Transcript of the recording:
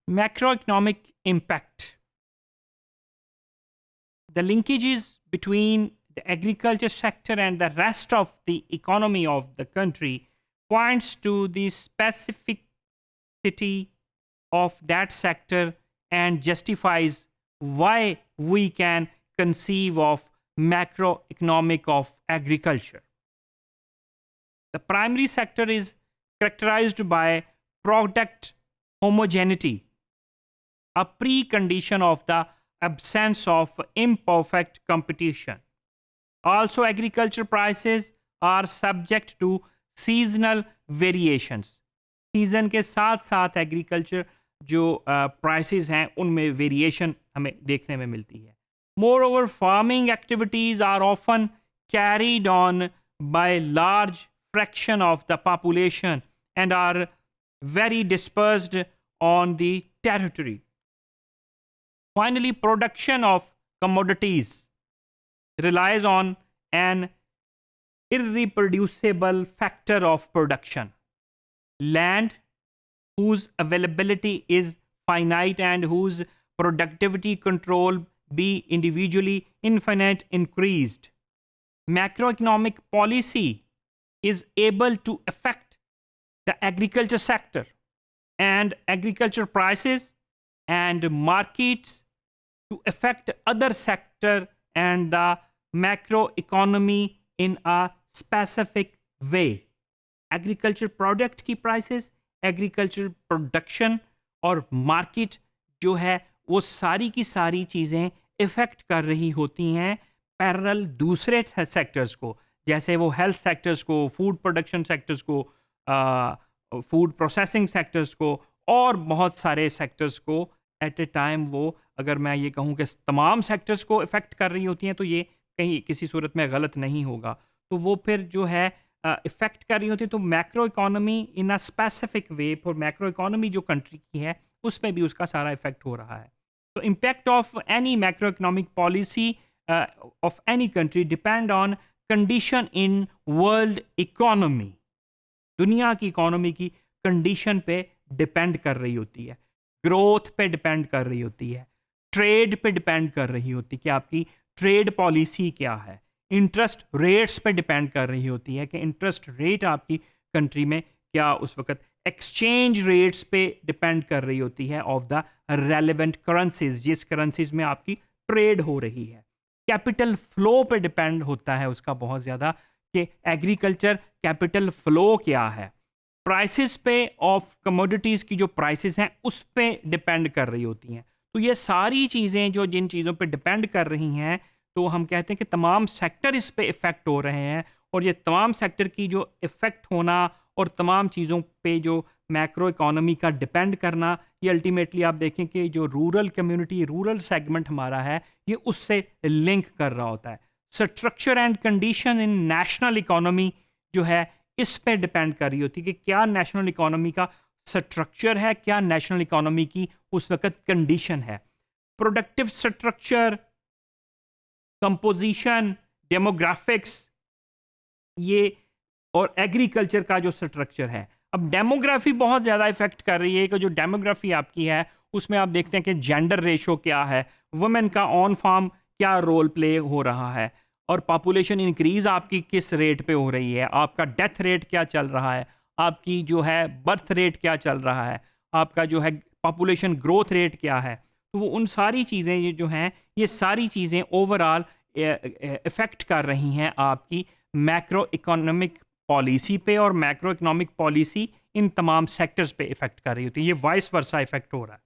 Macroeconomic impact. The linkages between the agriculture sector and the rest of the economy of the country points to the specificity of that sector and justifies why we can conceive of macroeconomic of agriculture. The primary sector is characterized by product homogeneity, a precondition of the absence of imperfect competition. Also, agriculture prices are subject to seasonal variations. Season के साथ साथ agriculture जो prices हैं उनमें variation हमें देखने में मिलती है. Moreover, farming activities are often carried on by large fraction of the population and are very dispersed on the territory. Finally, production of commodities relies on an irreproducible factor of production. Land, whose availability is finite and whose productivity control be individually infinite increased. Macroeconomic policy is able to affect the agriculture sector and agriculture prices and markets to affect other sector and the macroeconomy in a specific way. Agriculture product की prices, agriculture production और market जो है वो सारी की सारी चीज़ें effect कर रही होती हैं पैरेलल दूसरे सेक्टर्स को, जैसे वो हेल्थ सेक्टर्स को, फूड प्रोडक्शन सेक्टर्स को, फूड प्रोसेसिंग सेक्टर्स को और बहुत सारे सेक्टर्स को एट ए टाइम. वो अगर मैं ये कहूँ कि तमाम सेक्टर्स को इफ़ेक्ट कर रही होती हैं तो ये कहीं किसी सूरत में गलत नहीं होगा. तो वो फिर जो है इफ़ेक्ट कर रही होती है. तो macro economy in a specific way for macro economy जो कंट्री की है उस पर भी उसका सारा इफेक्ट हो रहा है. तो impact of any macro economic policy of any country depend on condition in world economy. दुनिया की इकोनॉमी की कंडीशन पे डिपेंड कर रही होती है, ग्रोथ पे डिपेंड कर रही होती है, ट्रेड पे डिपेंड कर रही होती है कि आपकी ट्रेड पॉलिसी क्या है, इंटरेस्ट रेट्स पे डिपेंड कर रही होती है कि इंटरेस्ट रेट आपकी कंट्री में क्या उस वक्त, एक्सचेंज रेट्स पे डिपेंड कर रही होती है ऑफ द रेलेवेंट करेंसीज, जिस करेंसीज में आपकी ट्रेड हो रही है. कैपिटल फ्लो पे डिपेंड होता है उसका बहुत ज़्यादा कि एग्रीकल्चर कैपिटल फ्लो क्या है. प्राइसेस पे ऑफ कमोडिटीज़ की जो प्राइसेस हैं उस पे डिपेंड कर रही होती हैं. तो ये सारी चीज़ें जो जिन चीज़ों पे डिपेंड कर रही हैं तो हम कहते हैं कि तमाम सेक्टर इस पे इफ़ेक्ट हो रहे हैं. और ये तमाम सेक्टर की जो इफ़ेक्ट होना और तमाम चीज़ों पे जो मैक्रो इकोनॉमी का डिपेंड करना, ये अल्टीमेटली आप देखें कि जो रूरल कम्युनिटी, रूरल सेगमेंट हमारा है, ये उससे लिंक कर रहा होता है. Structure and condition in national economy जो है इस पे डिपेंड कर रही होती है कि क्या नेशनल इकोनॉमी का स्ट्रक्चर है, क्या नेशनल इकोनॉमी की उस वक्त कंडीशन है. प्रोडक्टिव स्ट्रक्चर, कंपोजिशन, डेमोग्राफिक्स, ये और एग्रीकल्चर का जो स्ट्रक्चर है. अब डेमोग्राफी बहुत ज़्यादा इफेक्ट कर रही है कि जो डेमोग्राफी आपकी है उसमें आप देखते हैं कि जेंडर रेशो क्या है, वुमेन का ऑन फार्म क्या रोल प्ले हो रहा है, और पॉपुलेशन इंक्रीज़ आपकी किस रेट पे हो रही है, आपका डेथ रेट क्या चल रहा है, आपकी जो है बर्थ रेट क्या चल रहा है, आपका जो है पॉपुलेशन ग्रोथ रेट क्या है. तो वो उन सारी चीज़ें ये जो हैं ये सारी चीज़ें ओवरऑल इफ़ेक्ट कर रही हैं आपकी मैक्रो इकोनॉमिक पॉलिसी पे, और मैक्रो इकोनॉमिक पॉलिसी इन तमाम सेक्टर्स पे इफ़ेक्ट कर रही होती है. ये वाइस वर्सा इफ़ेक्ट हो रहा है.